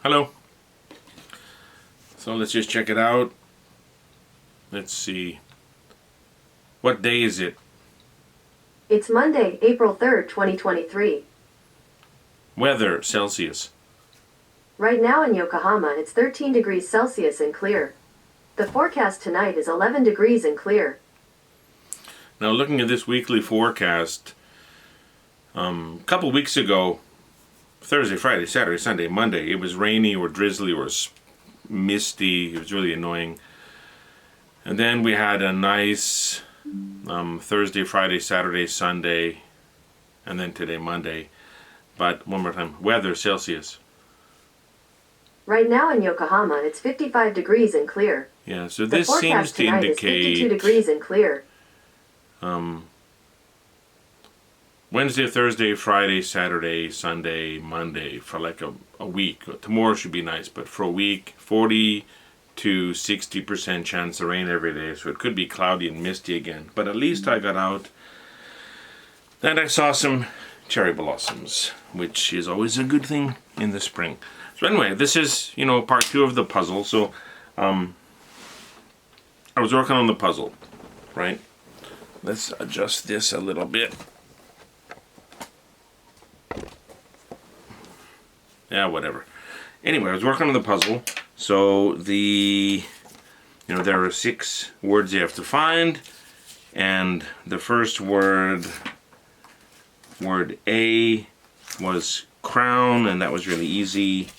Hello. So let's just check it out. Let's see. What day is it? It's Monday, April 3rd, 2023. Weather, Celsius. Right now in Yokohama, it's 13 degrees Celsius and clear. The forecast tonight is 11 degrees and clear. Now looking at this weekly forecast, a couple weeks ago, Thursday, Friday, Saturday, Sunday, Monday, it was rainy or drizzly or misty. It was really annoying. And then we had a nice Thursday, Friday, Saturday, Sunday, and then today, Monday. But one more time, weather, Celsius. Right now in Yokohama, it's 55 degrees and clear. Yeah, so The this seems forecast to tonight is 52 indicate degrees and clear. Wednesday, Thursday, Friday, Saturday, Sunday, Monday for like a week. Tomorrow should be nice, but for a week, 40 to 60% chance of rain every day. So it could be cloudy and misty again. But at least I got out and I saw some cherry blossoms, which is always a good thing in the spring. So anyway, this is, part 2 of the puzzle. So I was working on the puzzle, right? Let's adjust this a little bit. Yeah, whatever. Anyway, I was working on the puzzle. So there are 6 words you have to find. And the first word A, was crown, and that was really easy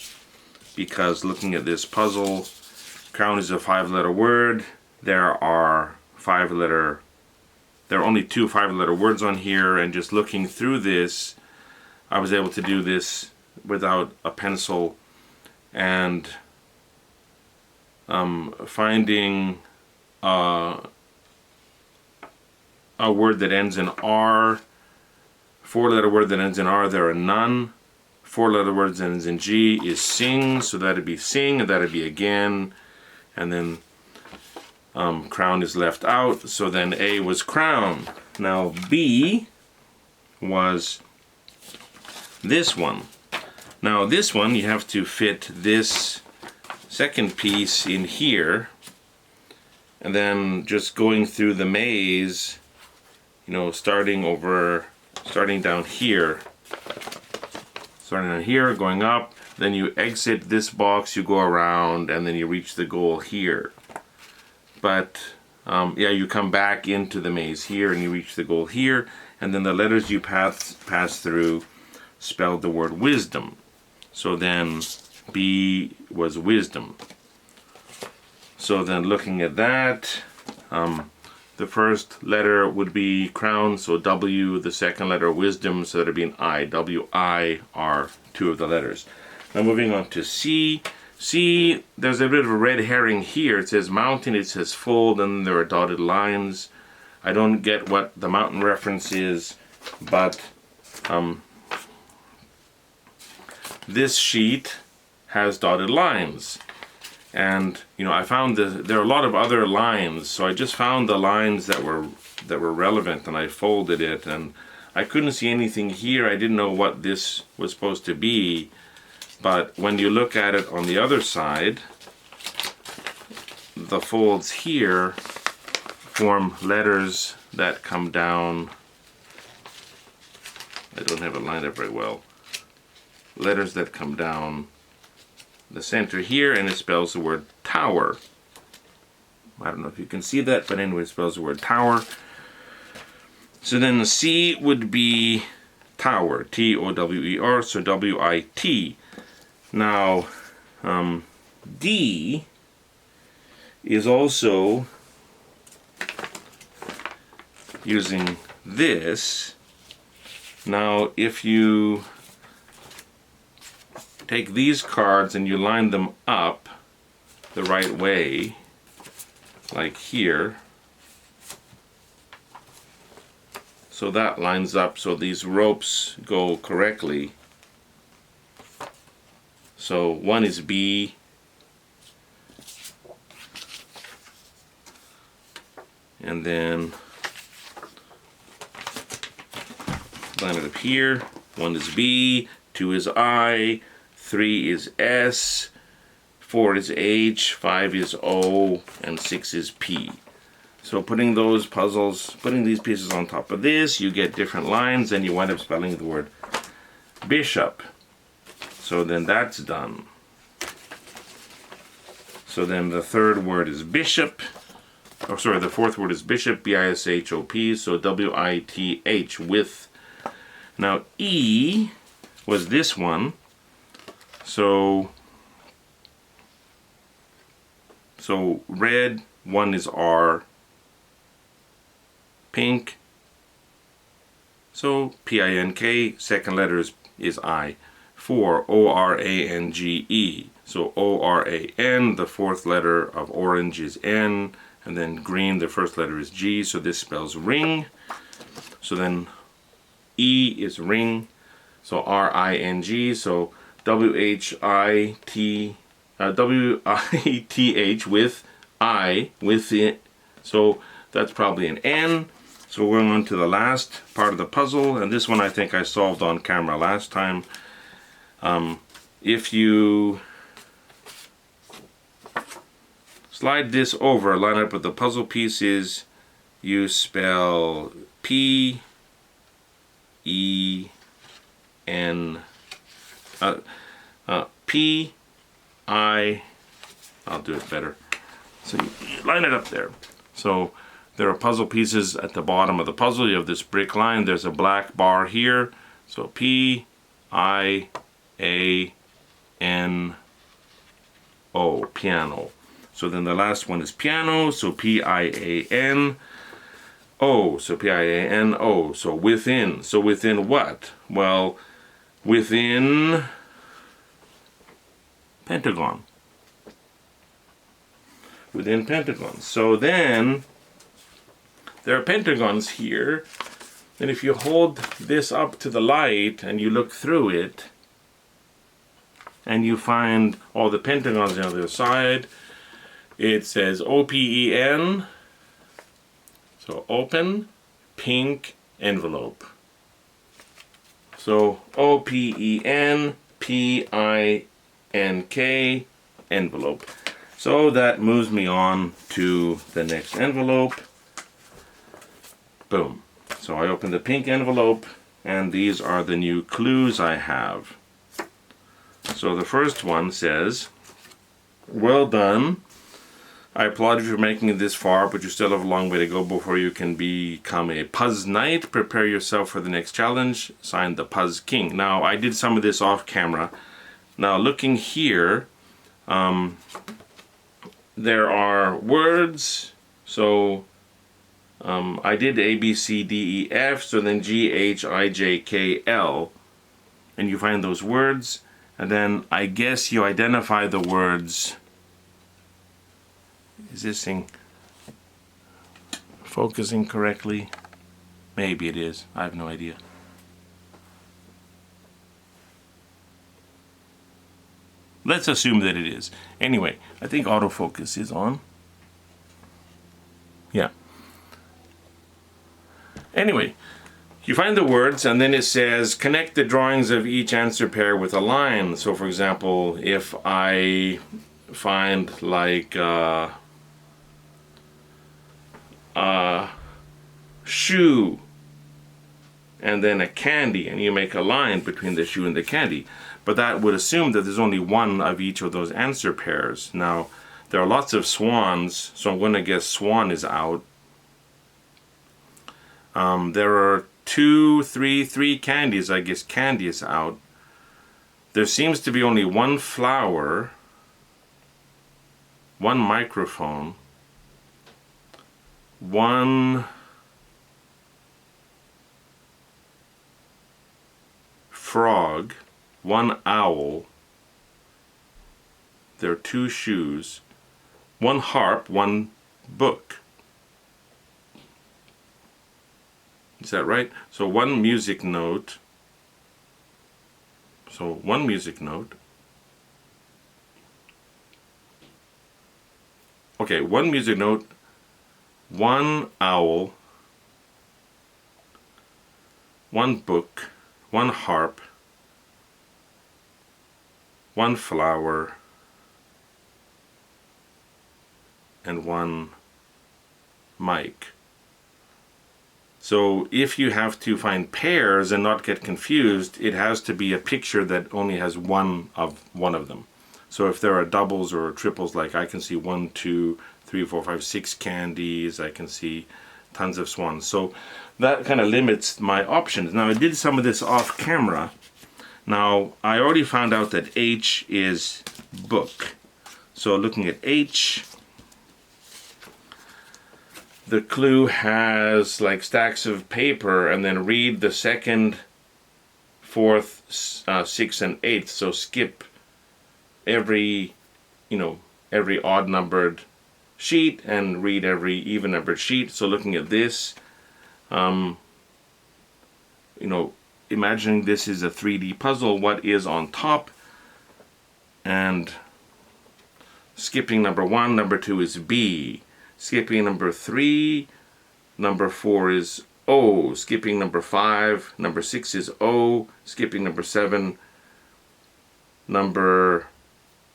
because looking at this puzzle, crown is a 5-letter word. There are only 2 5-letter words on here, and just looking through this, I was able to do this without a pencil, and finding a word that ends in R, 4-letter word that ends in R, there are none. 4-letter words that ends in G is sing, so that'd be sing, and that'd be again, and then crown is left out, so then A was crown. Now B was this one. Now this one, you have to fit this second piece in here, and then just going through the maze, starting down here, going up, then you exit this box, you go around, and then you reach the goal here. But you come back into the maze here and you reach the goal here, and then the letters you pass through spell the word wisdom. So then B was wisdom. So then looking at that, the first letter would be crown, so W, the second letter wisdom, so that'd be an I. W-I are 2 of the letters. Now moving on to C. C, there's a bit of a red herring here. It says mountain, it says fold, and there are dotted lines. I don't get what the mountain reference is, but this sheet has dotted lines. And I found there are a lot of other lines, so I just found the lines that were relevant, and I folded it, and I couldn't see anything here. I didn't know what this was supposed to be, but when you look at it on the other side, the folds here form letters that come down. I don't have it lined up very well. Letters that come down the center here, and it spells the word tower. I don't know if you can see that, but anyway, it spells the word tower. So then the C would be tower, T-O-W-E-R, so W-I-T. Now, D is also using this. Now, if you take these cards and you line them up the right way, like here, so that lines up so these ropes go correctly. So one is B, and then line it up here. 1 is B, 2 is I, 3 is S, 4 is H, 5 is O, and 6 is P. So putting these pieces on top of this, you get different lines, and you wind up spelling the word bishop. So then that's done. So then the third word is bishop. Oh, sorry, the fourth word is bishop, B-I-S-H-O-P, so W-I-T-H, with. Now, E was this one. So red, one is R. Pink, so P-I-N-K, second letter is I. 4, O-R-A-N-G-E, so O-R-A-N, the fourth letter of orange is N, and then green, the first letter is G, so this spells ring. So then E is ring, so R-I-N-G, so W-I-T-H with I, with it, so that's probably an N. So we're on to the last part of the puzzle, and this one I think I solved on camera last time. If you slide this over, line up with the puzzle pieces, you spell P, E, N, P, I, I'll do it better. So you line it up there. So there are puzzle pieces at the bottom of the puzzle. You have this brick line. There's a black bar here. So P, I, A, N, O, piano. So then the last one is piano. So P-I-A-N-O. So P-I-A-N-O. So within. So within what? Well, within pentagon. Within pentagon. So then there are pentagons here, and if you hold this up to the light and you look through it, and you find all the pentagons on the other side, it says O-P-E-N, so open, pink, envelope. So O-P-E-N, P-I-N-K, envelope. So that moves me on to the next envelope. Boom. So I open the pink envelope, and these are the new clues I have. So the first one says, well done. I applaud you for making it this far, but you still have a long way to go before you can become a Puzz Knight. Prepare yourself for the next challenge. Signed, the Puzz King. Now, I did some of this off camera. Now, looking here, there are words. So I did A, B, C, D, E, F, so then G, H, I, J, K, L, and you find those words, and then I guess you identify the words. Is this thing focusing correctly? Maybe it is. I have no idea. Let's assume that it is. Anyway, I think autofocus is on. Yeah. Anyway, you find the words, and then it says connect the drawings of each answer pair with a line. So for example, if I find like shoe and then a candy, and you make a line between the shoe and the candy, but that would assume that there's only one of each of those answer pairs. Now there are lots of swans, so I'm going to guess swan is out. There are three candies. I guess candy is out. There seems to be only one flower, one microphone, one frog, one owl. There are 2 shoes, one harp, one book. Is that right? So one music note. So one music note. Okay, one music note, one owl, one book, one harp, one flower, and one mic. So if you have to find pairs and not get confused, it has to be a picture that only has one of them. So if there are doubles or triples, like I can see 1, 2, 3, 4, 5, 6 candies, I can see tons of swans. So that kind of limits my options. Now I did some of this off camera. Now I already found out that H is book. So looking at H, the clue has like stacks of paper, and then read the second, fourth, sixth, and eighth. So skip every, every odd numbered sheet and read every even numbered sheet. So looking at this, imagining this is a 3D puzzle, what is on top, and skipping number 1, number 2 is B. Skipping number 3, number 4 is O. Skipping number 5, number 6 is O. Skipping number 7, number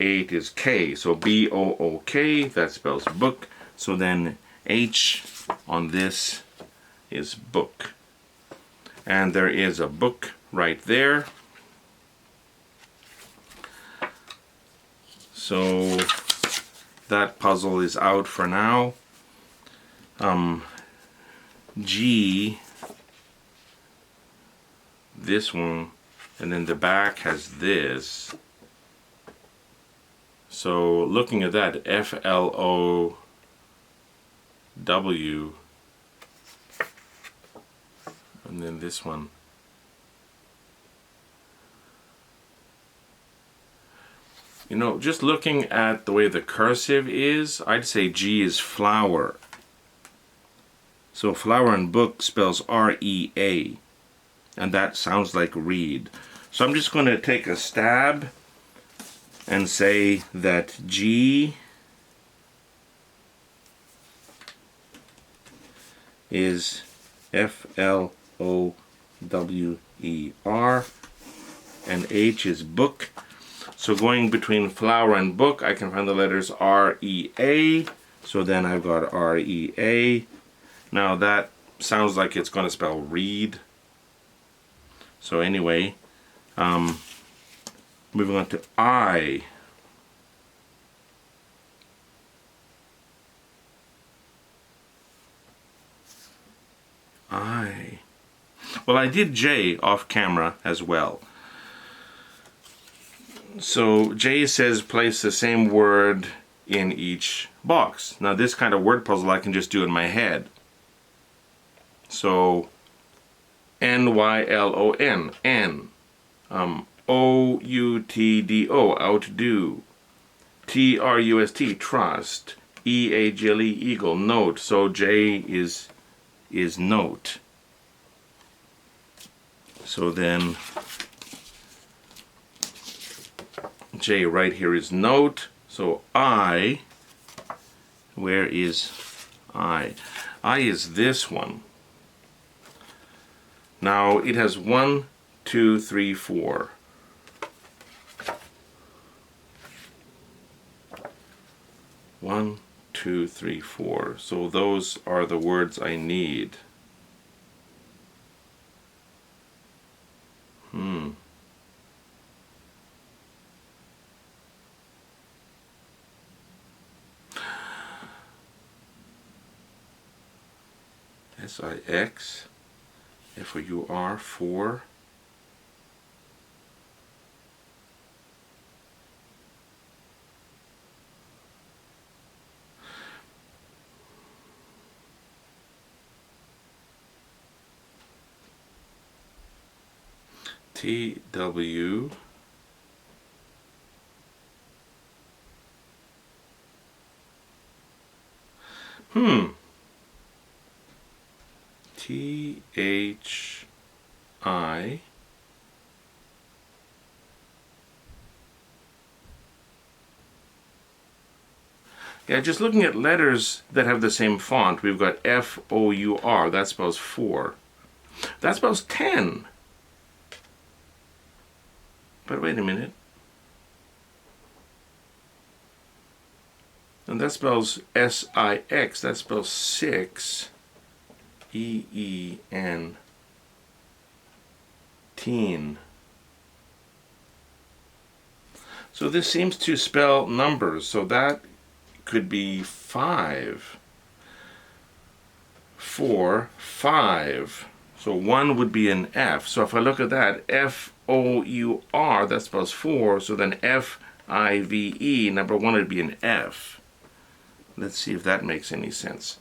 8 is K. So B-O-O-K, that spells book. So then H on this is book. And there is a book right there. So that puzzle is out for now. G, this one, and then the back has this. So looking at that, F-L-O-W, and then this one. Just looking at the way the cursive is, I'd say G is flower. So flower in book spells R-E-A, and that sounds like read. So I'm just going to take a stab and say that G is F-L-O-W-E-R, and H is book. So going between flower and book, I can find the letters R-E-A. So then I've got R-E-A. Now that sounds like it's going to spell read. So anyway, moving on to I. Well, I did J off camera as well. So J says place the same word in each box. Now this kind of word puzzle I can just do in my head. So N-Y-L-O-N, N. O-U-T-D-O, outdo. T-R-U-S-T, trust. E-A-G-L-E, eagle, note. So J is note. So then J right here is note. So I, where is I? I is this one. Now it has 1, 2, 3, 4. One, 2, 3, 4. So those are the words I need. S-I-X, F-O-U-R, 4. T-W. T-H-I. Yeah, just looking at letters that have the same font, we've got F-O-U-R, that spells 4. That spells 10. But wait a minute. And that spells S-I-X. That spells 6. E-E-N. Teen. So this seems to spell numbers. So that could be 5. 4, 5. So 1 would be an F. So if I look at that, F-O-U-R, that spells 4. So then F-I-V-E, number 1 would be an F. Let's see if that makes any sense.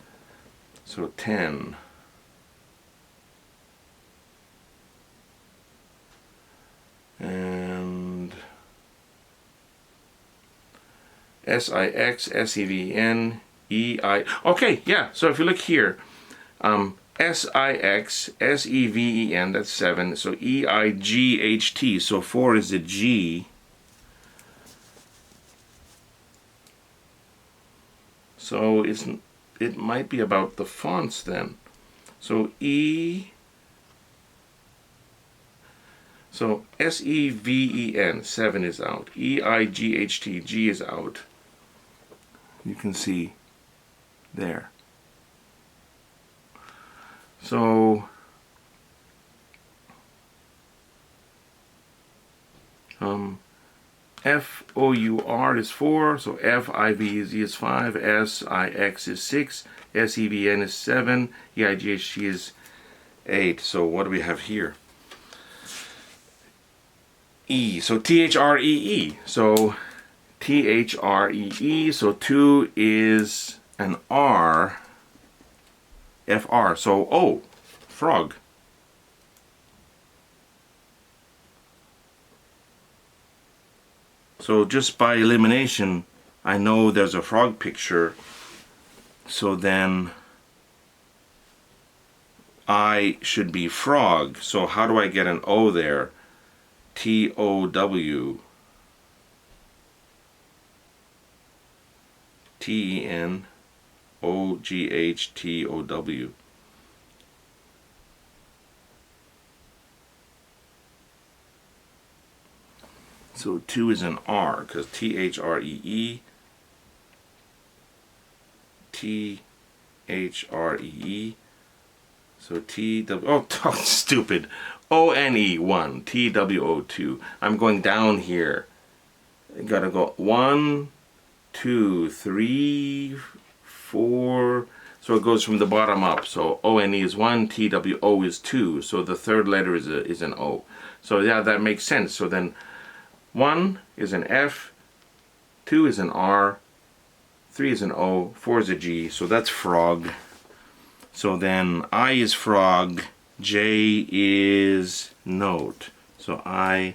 So 10. And S-I-X, S-E-V-N, E-I. Okay, yeah, so if you look here, S-I-X, S-E-V-E-N, that's 7. So E-I-G-H-T, so 4 is a G. So it might be about the fonts then. So so S-E-V-E-N, 7 is out. E-I-G-H-T, G is out. You can see there. So F-O-U-R is 4, so F-I-V-E-Z is 5, S-I-X is 6, S-E-V-N is 7, E-I-G-H-T is 8. So what do we have here? E, so T-H-R-E-E. So T-H-R-E-E, so 2 is an R, F-R, so O, frog. So just by elimination, I know there's a frog picture, so then I should be frog. So how do I get an O there? T-O-W. T-E-N-O-G-H-T-O-W. So 2 is an R, because T-H-R-E-E, T-H-R-E-E, so T-W, oh, stupid, O-N-E, 1, T-W-O, 2. I'm going down here. I gotta go 1, 2, 3, 4, so it goes from the bottom up. So O-N-E is 1, T-W-O is 2, so the third letter is an O. So yeah, that makes sense. So then 1 is an F, 2 is an R, 3 is an O, 4 is a G, so that's frog. So then I is frog, J is note. So I,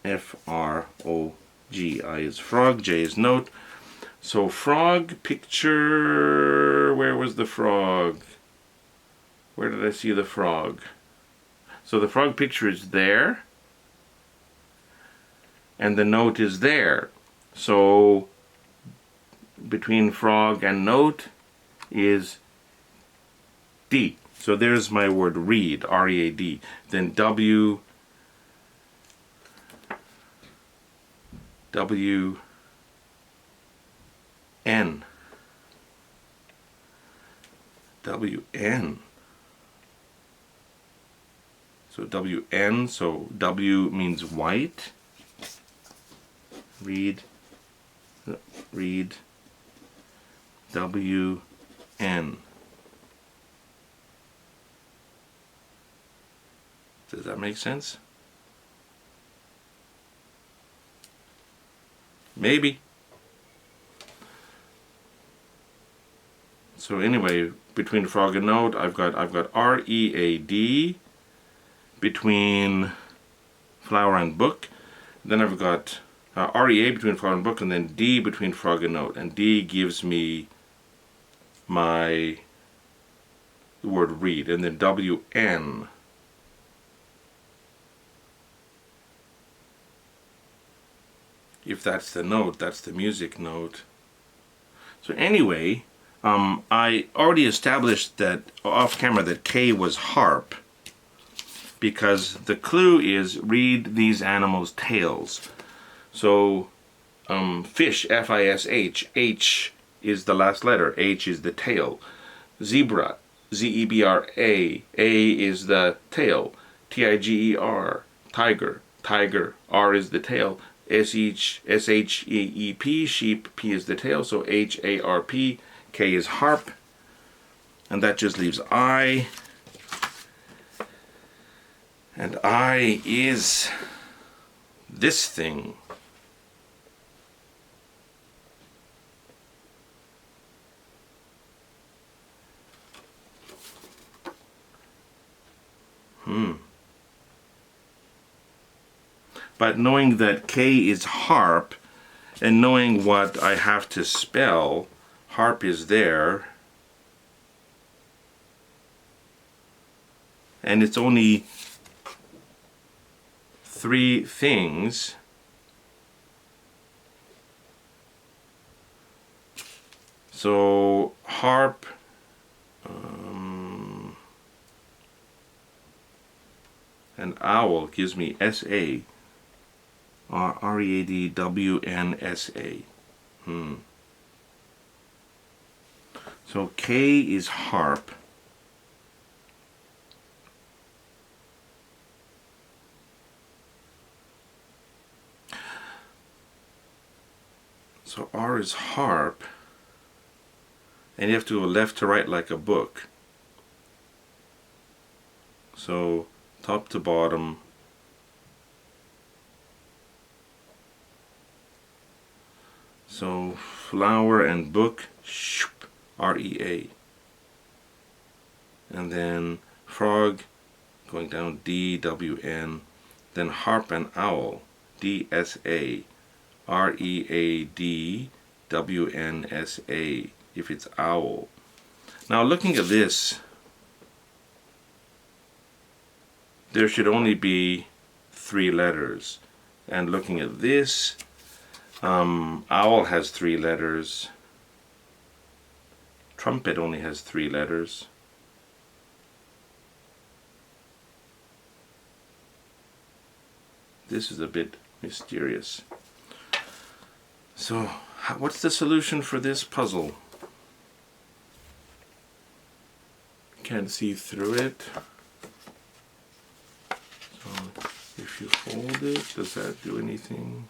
F-R-O-G, I is frog, J is note. So frog picture, where was the frog? Where did I see the frog? So the frog picture is there. And the note is there. So between frog and note is D. So there's my word read, R-E-A-D. Then W, W-N. W-N. So W-N, so W means white. Read, W-N. Does that make sense? Maybe. So anyway, between frog and note, I've got R-E-A-D between flower and book. Then I've got R-E-A between frog and book, and then D between frog and note. And D gives me my word read. And then W-N. If that's the note, that's the music note. So anyway, I already established that off camera that K was harp, because the clue is read these animals' tails. So Fish, F-I-S-H. H is the last letter. H is the tail. Zebra, Z-E-B-R-A. A is the tail. T-I-G-E-R. Tiger, tiger. R is the tail. S-H-E-E-P, sheep. P is the tail. So H-A-R-P. K is harp. And that just leaves I. And I is this thing. But knowing that K is harp, and knowing what I have to spell, harp is there, and it's only 3 things. So harp, and owl gives me S-A, R-E-A-D-W-N-S-A. So K is harp. So R is harp. And you have to go left to right like a book. So top to bottom. So flower and book, R-E-A. And then frog, going down D-W-N. Then harp and owl, D-S-A. R-E-A-D-W-N-S-A, if it's owl. Now looking at this, there should only be 3 letters. And looking at this, owl has 3 letters. Trumpet only has 3 letters. This is a bit mysterious. So, what's the solution for this puzzle? Can't see through it. So, if you fold it, does that do anything?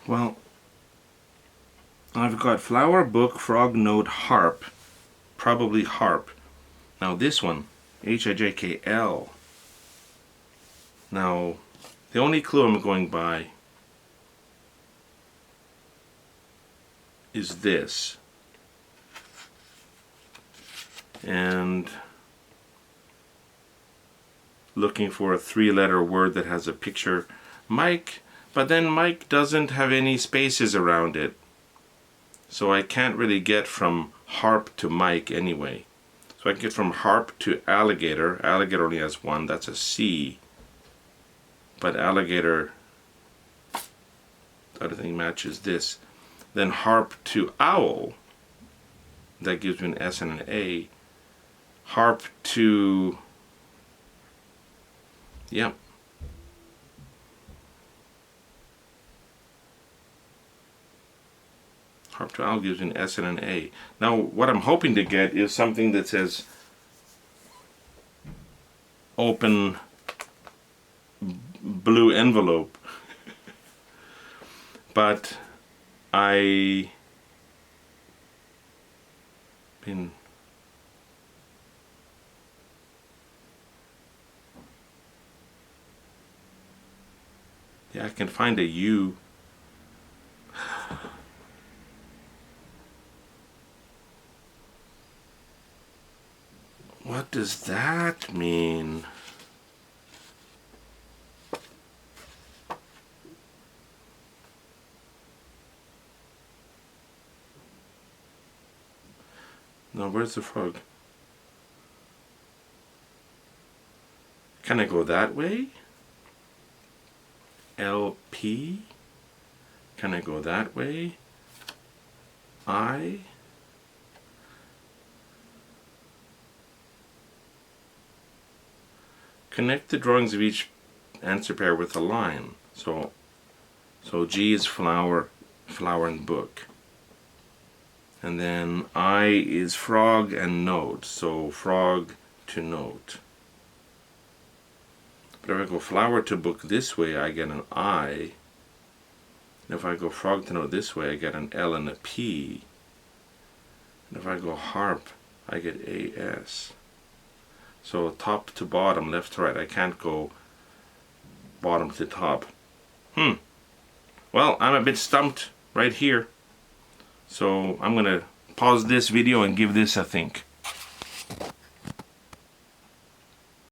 Well, I've got flower, book, frog, note, harp. Probably harp. Now this one, H-I-J-K-L. Now, the only clue I'm going by is this. And looking for a 3-letter word that has a picture. Mike, but then Mike doesn't have any spaces around it. So I can't really get from harp to Mike anyway. So I can get from harp to alligator. Alligator only has 1, that's a C. But alligator, the other thing matches this. Then harp to owl, that gives me an S and an A. Harp to, yep. Harp to owl gives me an S and an A. Now what I'm hoping to get is something that says open blue envelope. But yeah, I can find a U. What does that mean? No, where's the frog? Can I go that way? LP? Can I go that way? I? Connect the drawings of each answer pair with a line. So G is flower, flower and book. And then I is frog and note. So frog to note. But if I go flower to book this way, I get an I. And if I go frog to note this way, I get an L and a P. And if I go harp, I get AS. So top to bottom, left to right. I can't go bottom to top. Well, I'm a bit stumped right here. So I'm going to pause this video and give this a think.